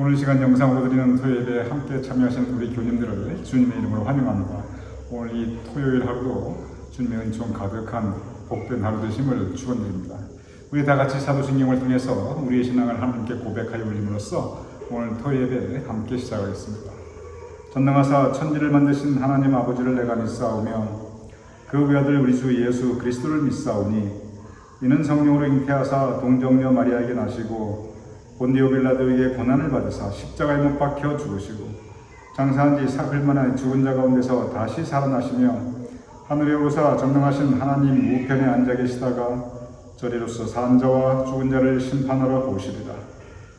오늘 시간 영상으로 드리는 토요일에 함께 참여하신 우리 교님들을 주님의 이름으로 환영합니다. 오늘 이 토요일 하루도 주님의 은총 가득한 복된 하루 되심을 축원드립니다. 우리 다 같이 사도신경을 통해서 우리의 신앙을 하나님께 고백하여 올림으로써 오늘 토요일 예배 함께 시작하겠습니다. 전능하사 천지를 만드신 하나님 아버지를 내가 믿사오며 그 외아들 우리 주 예수 그리스도를 믿사오니 이는 성령으로 잉태하사 동정녀 마리아에게 나시고 본디오 빌라도에게 고난을 받으사 십자가에 못 박혀 죽으시고 장사한 지 사흘 만에 죽은 자 가운데서 다시 살아나시며 하늘에 오르사 전능하신 하나님 우편에 앉아 계시다가 저리로서 산 자와 죽은 자를 심판하러 오시리라.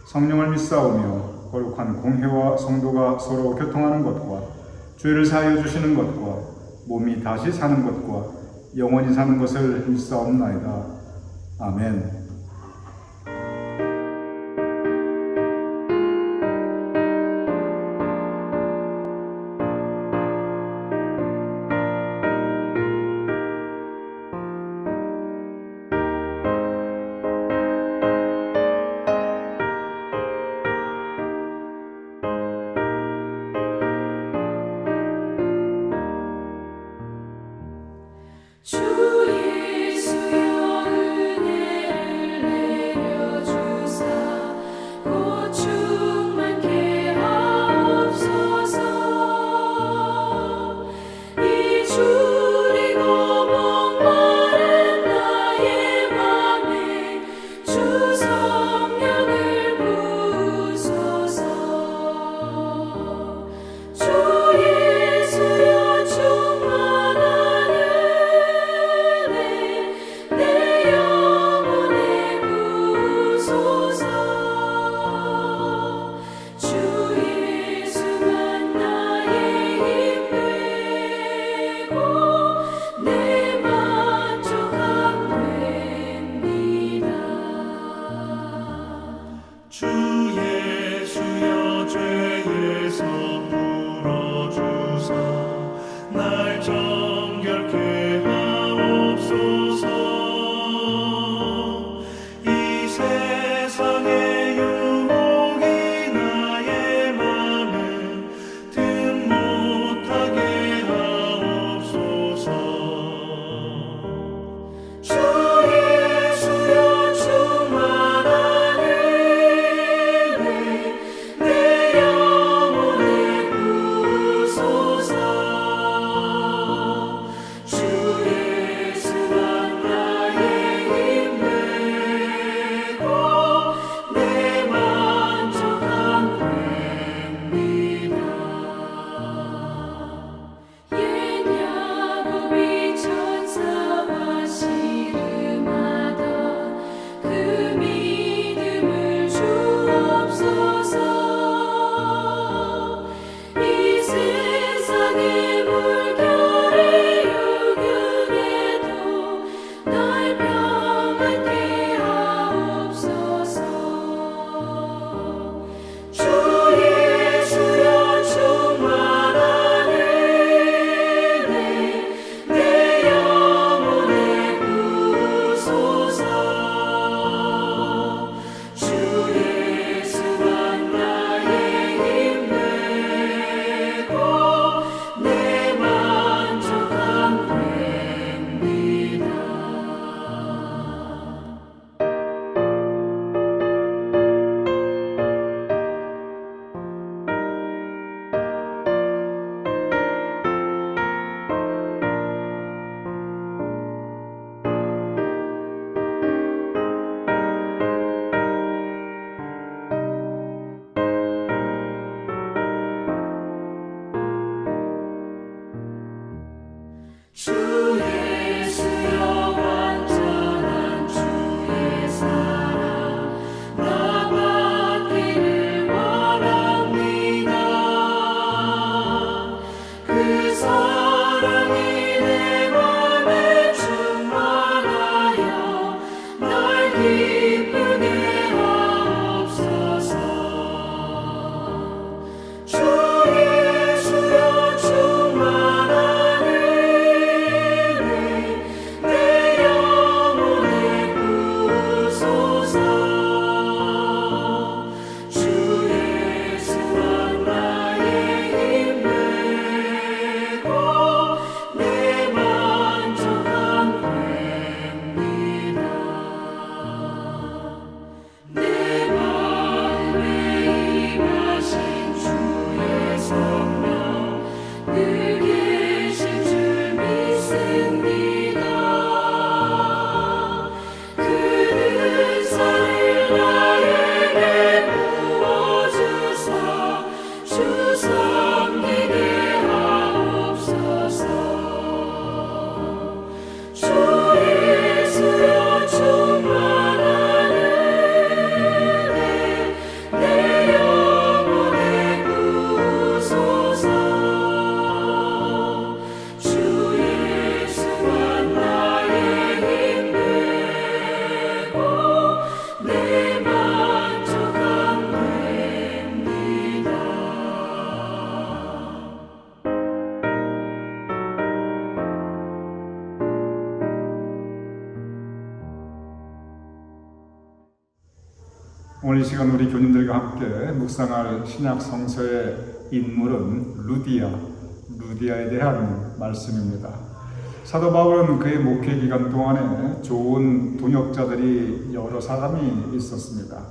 성령을 믿사오며 거룩한 공회와 성도가 서로 교통하는 것과 죄를 사하여 주시는 것과 몸이 다시 사는 것과 영원히 사는 것을 믿사옵나이다. 아멘. 주 예수 만나 오늘 이 시간 우리 교님들과 함께 묵상할 신약 성서의 인물은 루디아에 대한 말씀입니다. 사도 바울은 그의 목회 기간 동안에 좋은 동역자들이 여러 사람이 있었습니다.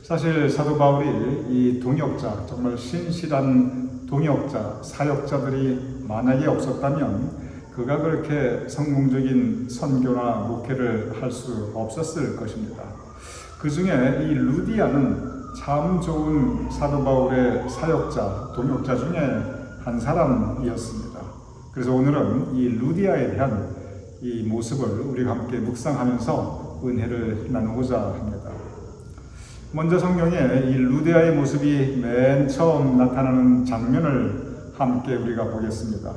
사실 사도 바울이 이 동역자, 정말 신실한 동역자, 사역자들이 만약에 없었다면 그가 그렇게 성공적인 선교나 목회를 할 수 없었을 것입니다. 그 중에 이 루디아는 참 좋은 사도 바울의 사역자, 동역자 중에 한 사람이었습니다. 그래서 오늘은 이 루디아에 대한 이 모습을 우리가 함께 묵상하면서 은혜를 나누고자 합니다. 먼저 성경에 이 루디아의 모습이 맨 처음 나타나는 장면을 함께 우리가 보겠습니다.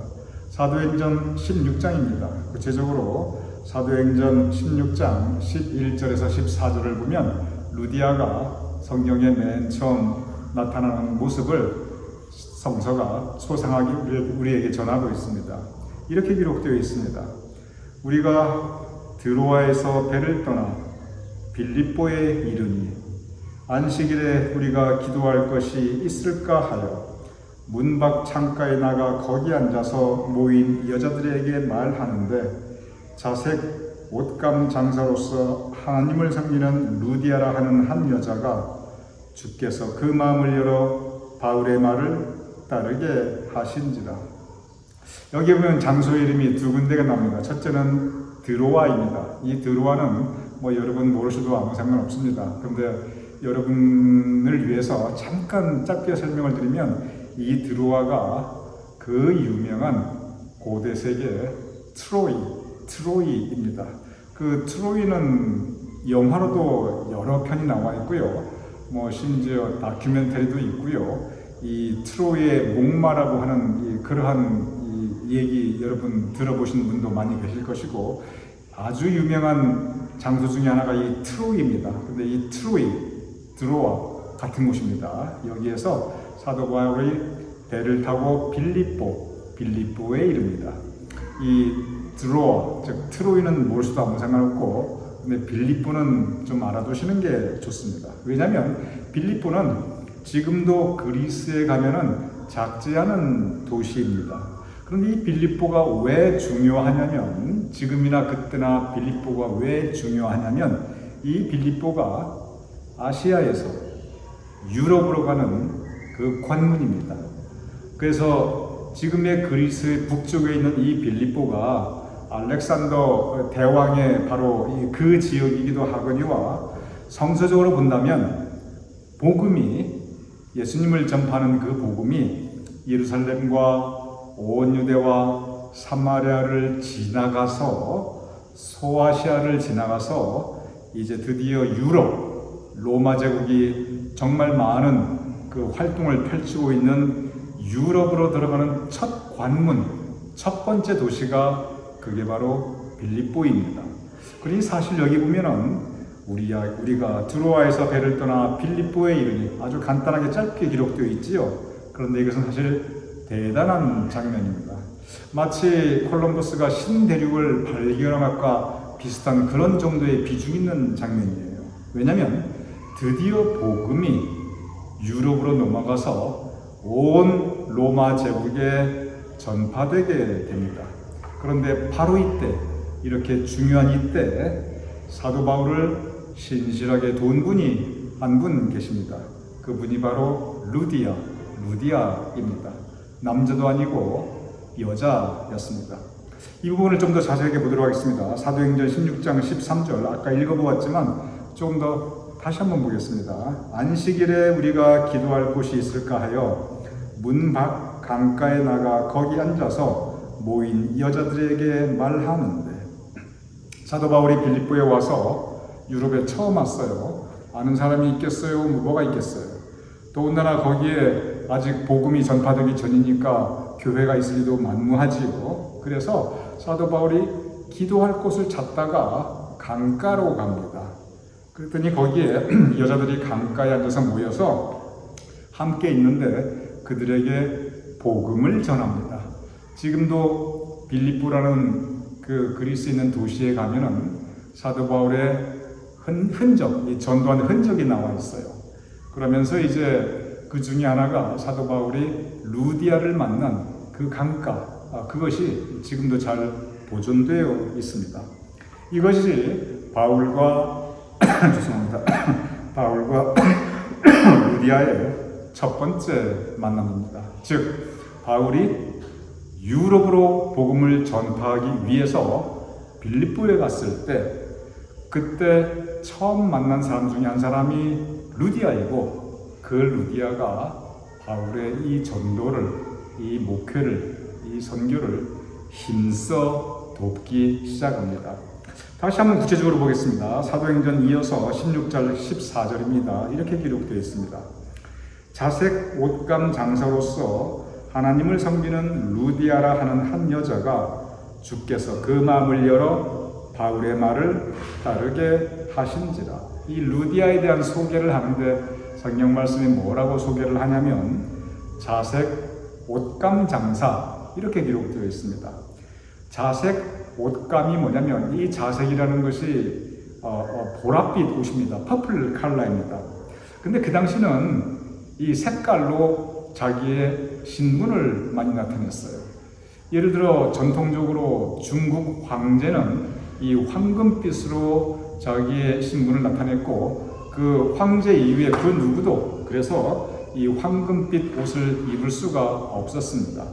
사도행전 16장입니다. 구체적으로 사도행전 16장 11절에서 14절을 보면 루디아가 성경에 맨 처음 나타나는 모습을 성서가 소상하게 우리에게 전하고 있습니다. 이렇게 기록되어 있습니다. 우리가 드로아에서 배를 떠나 빌립보에 이르니 안식일에 우리가 기도할 것이 있을까 하여 문 밖 창가에 나가 거기 앉아서 모인 여자들에게 말하는데 자색 옷감 장사로서 하나님을 섬기는 루디아라 하는 한 여자가 주께서 그 마음을 열어 바울의 말을 따르게 하신지라. 여기 보면 장소 이름이 두 군데가 나옵니다. 첫째는 드로아입니다. 이 드로아는 여러분 모르셔도 아무 상관없습니다. 그런데 여러분을 위해서 잠깐 짧게 설명을 드리면 이 드로아가 그 유명한 고대 세계 트로이입니다. 그 트로이는 영화로도 여러 편이 나와 있고요. 심지어 다큐멘터리도 있고요. 이 트로이의 목마라고 하는 그러한 얘기 여러분 들어보신 분도 많이 계실 것이고 아주 유명한 장소 중에 하나가 이 트로이입니다. 근데 이 드로아 같은 곳입니다. 여기에서 사도 바울이 배를 타고 빌립보에 이릅니다. 이 드로아, 즉 트로이는 모르셔도 아무 상관없고 근데 빌립보는 좀 알아두시는 게 좋습니다. 왜냐하면 빌립보는 지금도 그리스에 가면은 작지 않은 도시입니다. 그런데 이 빌립보가 왜 중요하냐면 지금이나 그때나 빌립보가 왜 중요하냐면 이 빌립보가 아시아에서 유럽으로 가는 그 관문입니다. 그래서 지금의 그리스 북쪽에 있는 이 빌립보가 알렉산더 대왕의 바로 그 지역이기도 하거니와 성서적으로 본다면 복음이 예수님을 전파하는 그 복음이 예루살렘과 온 유대와 사마리아를 지나가서 소아시아를 지나가서 이제 드디어 유럽 로마 제국이 정말 많은 그 활동을 펼치고 있는 유럽으로 들어가는 첫 관문, 첫 번째 도시가 그게 바로 빌립보입니다. 그러니 사실 여기 보면은 우리가 드로아에서 배를 떠나 빌립보에 이르니 아주 간단하게 짧게 기록되어 있지요. 그런데 이것은 사실 대단한 장면입니다. 마치 콜럼버스가 신대륙을 발견한 것과 비슷한 그런 정도의 비중 있는 장면이에요. 왜냐하면 드디어 복음이 유럽으로 넘어가서 온 로마 제국에 전파되게 됩니다. 그런데 바로 이때, 이렇게 중요한 이때 사도 바울을 신실하게 도운 분이 한 분 계십니다. 그분이 바로 루디아입니다. 남자도 아니고 여자였습니다. 이 부분을 좀 더 자세하게 보도록 하겠습니다. 사도행전 16장 13절 아까 읽어보았지만 조금 더 다시 한번 보겠습니다. 안식일에 우리가 기도할 곳이 있을까 하여 문 밖 강가에 나가 거기 앉아서 모인 여자들에게 말하는데 사도 바울이 빌립보에 와서 유럽에 처음 왔어요. 아는 사람이 있겠어요? 뭐가 있겠어요? 더군다나 거기에 아직 복음이 전파되기 전이니까 교회가 있을 리도 만무하지요. 그래서 사도 바울이 기도할 곳을 찾다가 강가로 갑니다. 그랬더니 거기에 여자들이 강가에 앉아서 모여서 함께 있는데 그들에게 복음을 전합니다. 지금도 빌립보라는 그 그리스에 있는 도시에 가면은 사도 바울의 흔적, 이 전도한 흔적이 나와 있어요. 그러면서 이제 그 중에 하나가 사도 바울이 루디아를 만난 그 강가, 그것이 지금도 잘 보존되어 있습니다. 이것이 바울과 죄송합니다. 바울과 루디아의 첫 번째 만남입니다. 즉 바울이 유럽으로 복음을 전파하기 위해서 빌립보에 갔을 때 그때 처음 만난 사람 중에 한 사람이 루디아이고 그 루디아가 바울의 이 전도를, 이 목회를, 이 선교를 힘써 돕기 시작합니다. 다시 한번 구체적으로 보겠습니다. 사도행전 이어서 16절 14절입니다. 이렇게 기록되어 있습니다. 자색 옷감 장사로서 하나님을 섬기는 루디아라 하는 한 여자가 주께서 그 마음을 열어 바울의 말을 따르게 하신지라. 이 루디아에 대한 소개를 하는데 성경 말씀이 뭐라고 소개를 하냐면 자색 옷감 장사 이렇게 기록되어 있습니다. 자색 옷감이 뭐냐면 이 자색이라는 것이 보랏빛 옷입니다. 퍼플 컬러입니다. 근데 그 당시는 이 색깔로 자기의 신분을 많이 나타냈어요. 예를 들어 전통적으로 중국 황제는 이 황금빛으로 자기의 신분을 나타냈고 그 황제 이후에 그 누구도 그래서 이 황금빛 옷을 입을 수가 없었습니다.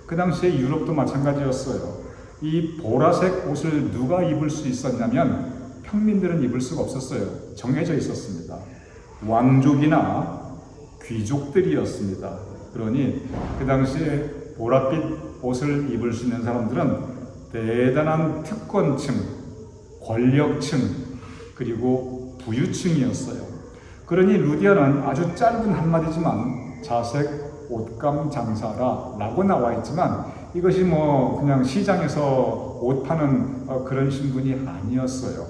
그 당시에 유럽도 마찬가지였어요. 이 보라색 옷을 누가 입을 수 있었냐면 평민들은 입을 수가 없었어요. 정해져 있었습니다. 왕족이나 귀족들이었습니다. 그러니 그 당시에 보랏빛 옷을 입을 수 있는 사람들은 대단한 특권층, 권력층, 그리고 부유층이었어요. 그러니 루디아는 아주 짧은 한마디지만 자색 옷감 장사라 라고 나와 있지만 이것이 뭐 그냥 시장에서 옷 파는 그런 신분이 아니었어요.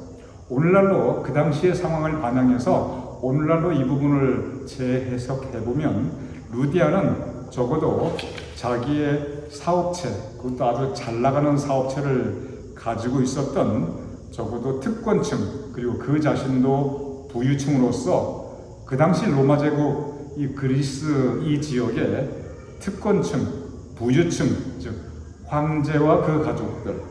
오늘날로 그 당시의 상황을 반영해서 오늘날로 이 부분을 재해석해보면 루디아는 적어도 자기의 사업체, 그것도 아주 잘 나가는 사업체를 가지고 있었던 적어도 특권층, 그리고 그 자신도 부유층으로서 그 당시 로마 제국 이 그리스 이 지역의 특권층, 부유층, 즉 황제와 그 가족들,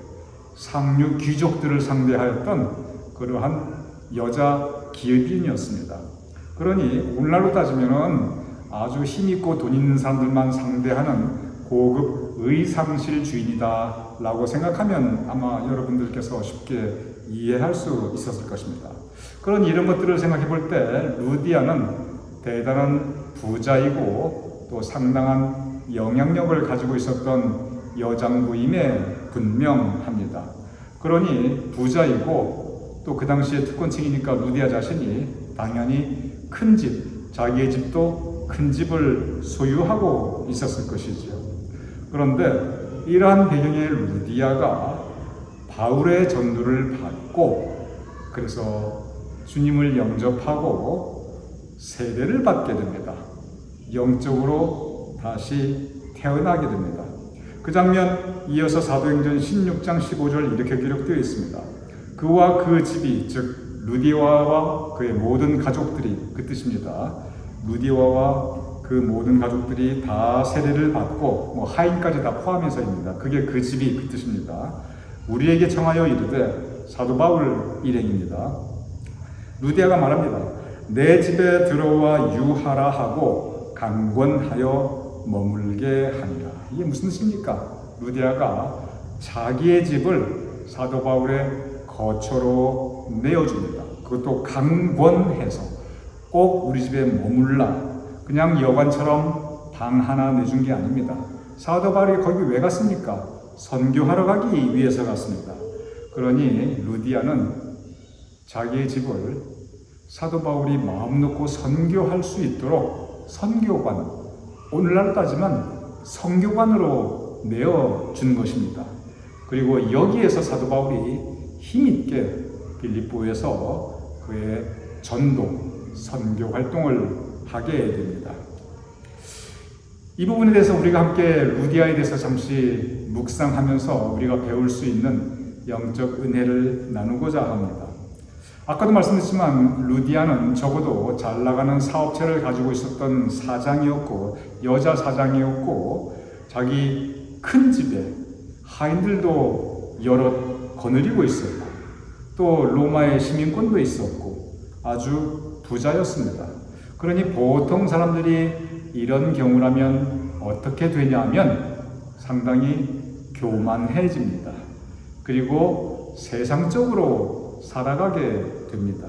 상류 귀족들을 상대하였던 그러한 여자 기업인이었습니다. 그러니 오늘날로 따지면은 아주 힘있고 돈 있는 사람들만 상대하는 고급 의상실 주인이다 라고 생각하면 아마 여러분들께서 쉽게 이해할 수 있었을 것입니다. 그런 이런 것들을 생각해 볼 때 루디아는 대단한 부자이고 또 상당한 영향력을 가지고 있었던 여장부임에 분명합니다. 그러니 부자이고 또 그 당시에 특권층이니까 루디아 자신이 당연히 큰 집, 자기의 집도 큰 집을 소유하고 있었을 것이지요. 그런데 이러한 배경의 루디아가 바울의 전도를 받고 그래서 주님을 영접하고 세례를 받게 됩니다. 영적으로 다시 태어나게 됩니다. 그 장면 이어서 사도행전 16장 15절 이렇게 기록되어 있습니다. 그와 그 집이 즉 루디아와 그의 모든 가족들이 그 뜻입니다. 루디아와 그 모든 가족들이 다 세례를 받고 뭐 하인까지 다 포함해서입니다. 그게 그 집이 그 뜻입니다. 우리에게 청하여 이르되 사도 바울 일행입니다. 루디아가 말합니다. 내 집에 들어와 유하라 하고 강권하여 머물게 하니라. 이게 무슨 뜻입니까? 루디아가 자기의 집을 사도 바울의 거처로 내어줍니다. 그것도 강권해서 꼭 우리 집에 머물라. 그냥 여관처럼 방 하나 내준 게 아닙니다. 사도 바울이 거기 왜 갔습니까? 선교하러 가기 위해서 갔습니다. 그러니 루디아는 자기의 집을 사도 바울이 마음 놓고 선교할 수 있도록 선교관, 오늘날 따지면 선교관으로 내어준 것입니다. 그리고 여기에서 사도 바울이 힘있게 빌립보에서 그의 전도, 선교 활동을 하게 됩니다. 이 부분에 대해서 우리가 함께 루디아에 대해서 잠시 묵상하면서 우리가 배울 수 있는 영적 은혜를 나누고자 합니다. 아까도 말씀드렸지만 루디아는 적어도 잘 나가는 사업체를 가지고 있었던 사장이었고 여자 사장이었고 자기 큰 집에 하인들도 여럿 거느리고 있었고 또 로마의 시민권도 있었고 아주 부자였습니다. 그러니 보통 사람들이 이런 경우라면 어떻게 되냐면 상당히 교만해집니다. 그리고 세상적으로 살아가게 됩니다.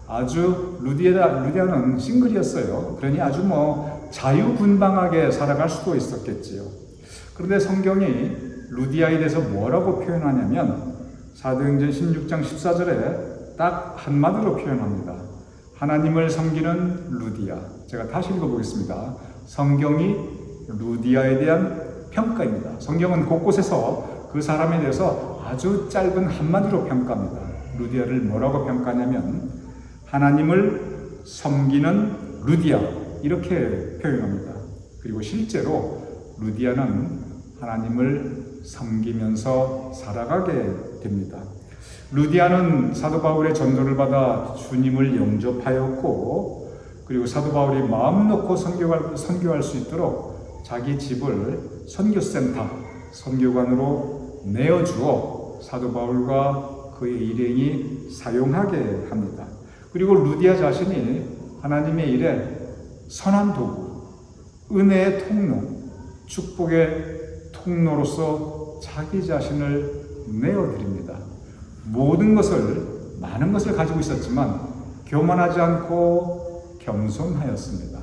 아주 루디아는 싱글이었어요. 그러니 아주 자유분방하게 살아갈 수도 있었겠지요. 그런데 성경이 루디아에 대해서 뭐라고 표현하냐면 사도행전 16장 14절에 딱 한마디로 표현합니다. 하나님을 섬기는 루디아. 제가 다시 읽어보겠습니다. 성경이 루디아에 대한 평가입니다. 성경은 곳곳에서 그 사람에 대해서 아주 짧은 한마디로 평가합니다. 루디아를 뭐라고 평가하냐면 하나님을 섬기는 루디아 이렇게 표현합니다. 그리고 실제로 루디아는 하나님을 섬기면서 살아가게 됩니다. 루디아는 사도 바울의 전도를 받아 주님을 영접하였고 그리고 사도 바울이 마음 놓고 선교할 수 있도록 자기 집을 선교센터, 선교관으로 내어주어 사도 바울과 그의 일행이 사용하게 합니다. 그리고 루디아 자신이 하나님의 일에 선한 도구, 은혜의 통로, 축복의 통로로서 자기 자신을 내어드립니다. 모든 것을, 많은 것을 가지고 있었지만 교만하지 않고 겸손하였습니다.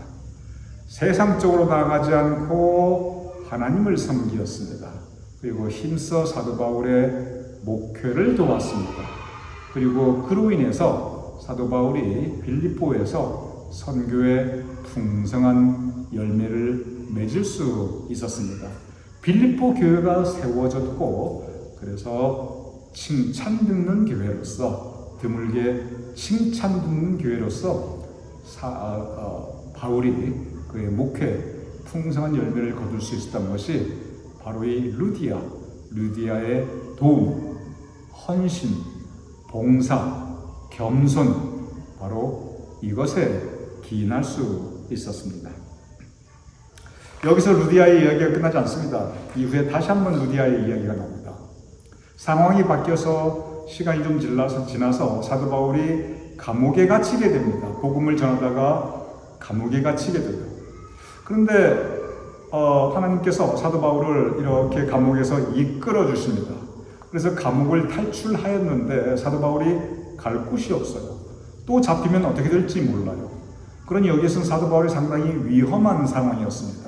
세상적으로 나아가지 않고 하나님을 섬기었습니다. 그리고 힘써 사도 바울의 목회를 도왔습니다. 그리고 그로 인해서 사도 바울이 빌립보에서 선교의 풍성한 열매를 맺을 수 있었습니다. 빌립보 교회가 세워졌고 그래서 칭찬 듣는 교회로서 드물게 칭찬 듣는 교회로서 바울이 그의 목회 풍성한 열매를 거둘 수 있었던 것이 바로 이 루디아의 도움, 헌신, 봉사, 겸손 바로 이것에 기인할 수 있었습니다. 여기서 루디아의 이야기가 끝나지 않습니다. 이후에 다시 한번 루디아의 이야기가 나옵니다. 상황이 바뀌어서 시간이 좀 지나서 사도 바울이 감옥에 갇히게 됩니다. 복음을 전하다가 감옥에 갇히게 돼요. 그런데 하나님께서 사도 바울을 이렇게 감옥에서 이끌어 주십니다. 그래서 감옥을 탈출하였는데 사도 바울이 갈 곳이 없어요. 또 잡히면 어떻게 될지 몰라요. 그러니 여기서는 사도 바울이 상당히 위험한 상황이었습니다.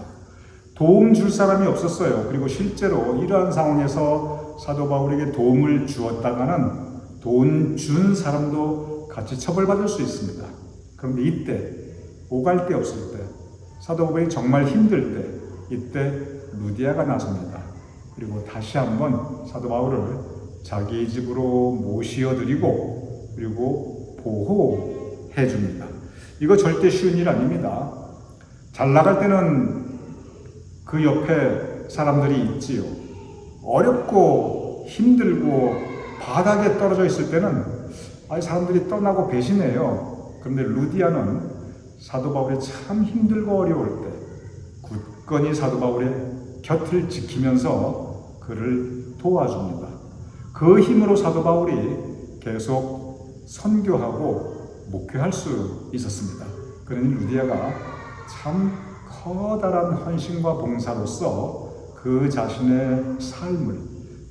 도움 줄 사람이 없었어요. 그리고 실제로 이러한 상황에서 사도 바울에게 도움을 주었다가는 돈 준 사람도 같이 처벌받을 수 있습니다. 그런데 이때 오갈 데 없을 때 사도 바울이 정말 힘들 때 이때 루디아가 나섭니다. 그리고 다시 한번 사도 바울을 자기 집으로 모시어드리고 그리고 보호해 줍니다. 이거 절대 쉬운 일 아닙니다. 잘 나갈 때는 그 옆에 사람들이 있지요. 어렵고 힘들고 바닥에 떨어져 있을 때는 사람들이 떠나고 배신해요. 그런데 루디아는 사도 바울이 참 힘들고 어려울 때 굳건히 사도 바울의 곁을 지키면서 그를 도와줍니다. 그 힘으로 사도 바울이 계속 선교하고 목회할 수 있었습니다. 그러니 루디아가 참 커다란 헌신과 봉사로서 그 자신의 삶을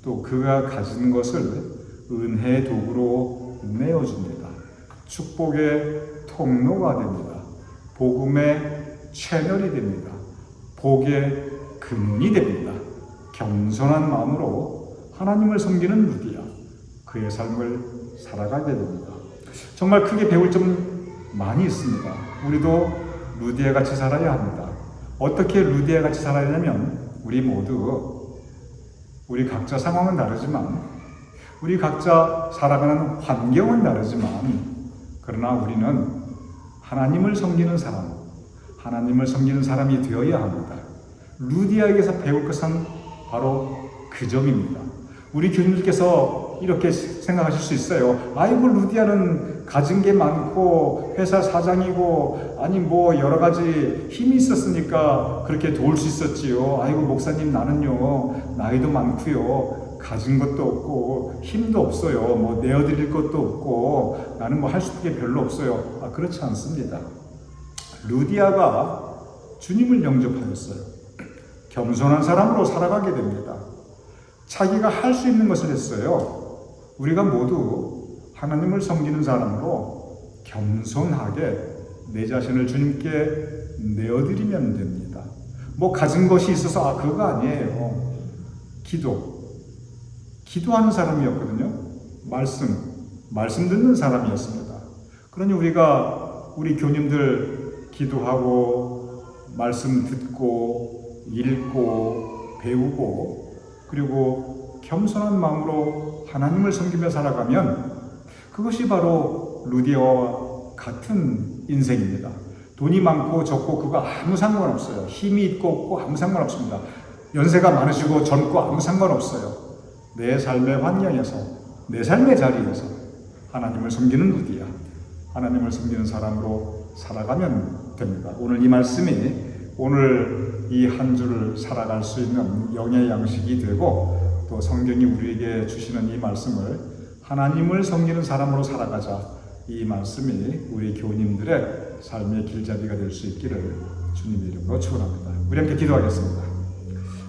또 그가 가진 것을 은혜의 도구로 내어줍니다. 축복의 통로가 됩니다. 복음의 채널이 됩니다. 복의 근원이 됩니다. 겸손한 마음으로 하나님을 섬기는 루디아, 그의 삶을 살아가게 됩니다. 정말 크게 배울 점 많이 있습니다. 우리도 루디아 같이 살아야 합니다. 어떻게 루디아 같이 살아야 하냐면 우리 모두 우리 각자 상황은 다르지만 우리 각자 살아가는 환경은 다르지만 그러나 우리는 하나님을 섬기는 사람, 하나님을 섬기는 사람이 되어야 합니다. 루디아에게서 배울 것은 바로 그 점입니다. 우리 교님들께서 이렇게 생각하실 수 있어요. 아이고, 루디아는 가진 게 많고 회사 사장이고 아니 뭐 여러 가지 힘이 있었으니까 그렇게 도울 수 있었지요. 아이고, 목사님 나는요 나이도 많고요 가진 것도 없고 힘도 없어요. 뭐 내어드릴 것도 없고 나는 뭐 할 수 있는 게 별로 없어요. 그렇지 않습니다. 루디아가 주님을 영접하였어요. 겸손한 사람으로 살아가게 됩니다. 자기가 할 수 있는 것을 했어요. 우리가 모두 하나님을 섬기는 사람으로 겸손하게 내 자신을 주님께 내어드리면 됩니다. 뭐 가진 것이 있어서 그거 아니에요. 기도하는 사람이었거든요. 말씀 듣는 사람이었습니다. 그러니 우리 교님들 기도하고 말씀 듣고 읽고 배우고 그리고 겸손한 마음으로 하나님을 섬기며 살아가면 그것이 바로 루디아와 같은 인생입니다. 돈이 많고 적고 그거 아무 상관없어요. 힘이 있고 없고 아무 상관없습니다. 연세가 많으시고 젊고 아무 상관없어요. 내 삶의 환경에서 내 삶의 자리에서 하나님을 섬기는 루디아, 하나님을 섬기는 사람으로 살아가면 됩니다. 오늘 이 말씀이 오늘 이 한 주를 살아갈 수 있는 영의 양식이 되고 또 성경이 우리에게 주시는 이 말씀을 하나님을 섬기는 사람으로 살아가자, 이 말씀이 우리 교우님들의 삶의 길잡이가 될 수 있기를 주님의 이름으로 축원합니다. 우리 함께 기도하겠습니다.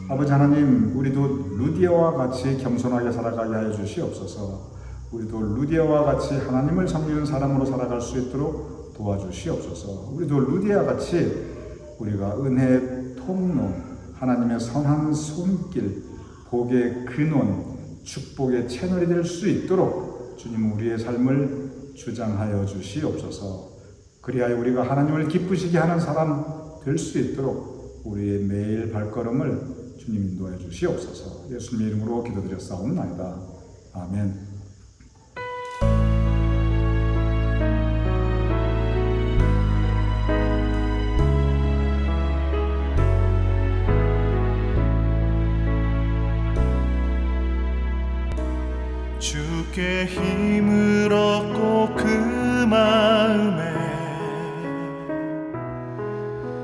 아버지 하나님, 우리도 루디아와 같이 겸손하게 살아가게 하여 주시옵소서. 우리도 루디아와 같이 하나님을 섬기는 사람으로 살아갈 수 있도록 도와주시옵소서. 우리도 루디아와 같이 우리가 은혜의 통로, 하나님의 선한 손길, 복의 근원, 축복의 채널이 될 수 있도록 주님 우리의 삶을 주장하여 주시옵소서. 그리하여 우리가 하나님을 기쁘시게 하는 사람 될 수 있도록 우리의 매일 발걸음을 주님 인도해 주시옵소서. 예수님의 이름으로 기도드렸사옵나이다. 아멘. 주께 힘을 얻고 그 마음에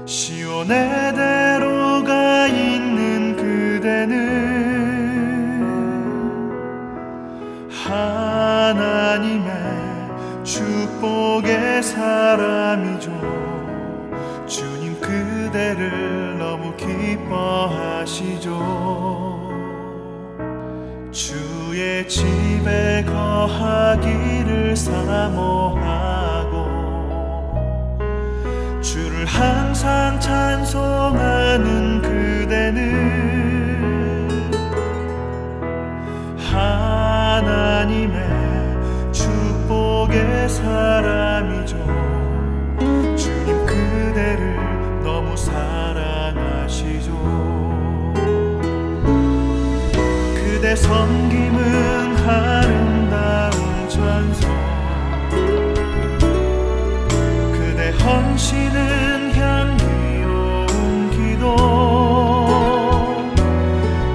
시온의 대로가 있는 그대는 하나님의 축복의 사람이죠. 주님 그대를 너무 기뻐하시죠. 주의 집에 거하기를 사모하고 주를 항상 찬송하는 그대는 하나님의 축복의 사람이죠. 주님 그대를 너무 사랑하시죠. 그대 섬김은 아름다운 찬송, 그대 헌신은 향기로운 기도,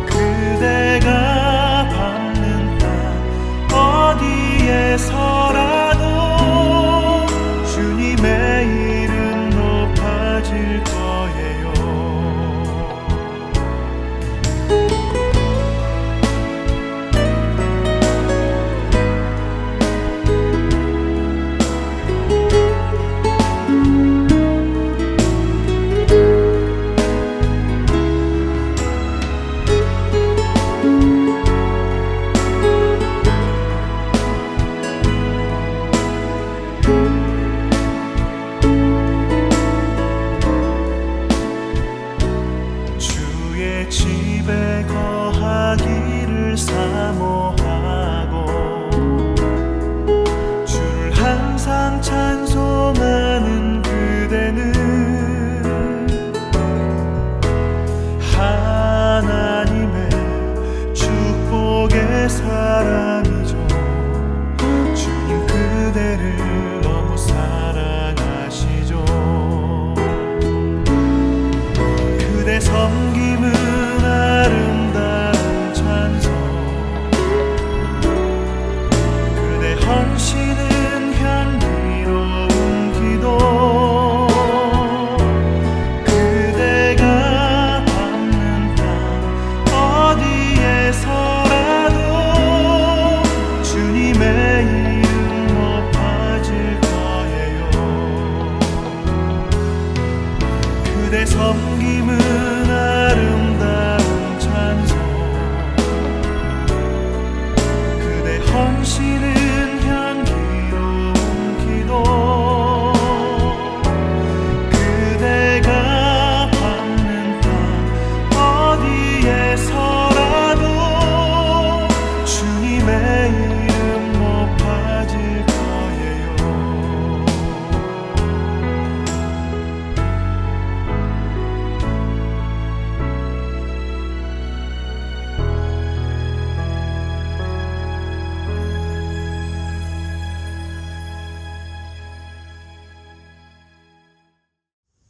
그대가 밟는 땅 어디에서라도 주님의 이름 높아질 거예요.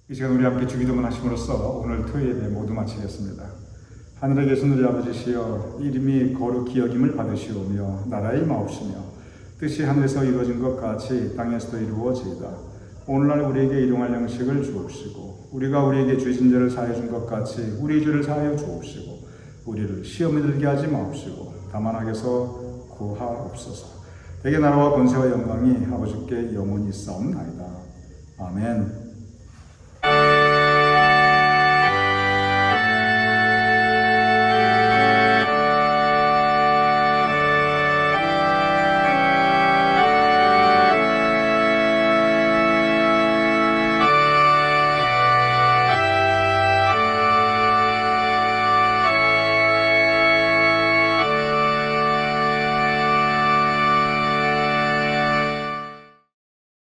이 시간 우리 함께 주기도문 하심으로써 오늘 토요일 예배 모두 마치겠습니다. 하늘에 계신 우리 아버지시여, 이름이 거룩히 여김을 받으시오며 나라의 마옵시며 뜻이 하늘에서 이루어진 것 같이 땅에서도 이루어지이다. 오늘날 우리에게 일용할 양식을 주옵시고 우리가 우리에게 죄진 죄를 사하여 준 것 같이 우리 죄를 사하여 주옵시고 우리를 시험에 들게 하지 마옵시고 다만 악에서 구하옵소서. 대개 나라와 권세와 영광이 아버지께 영원히 있사옵나이다. 아멘.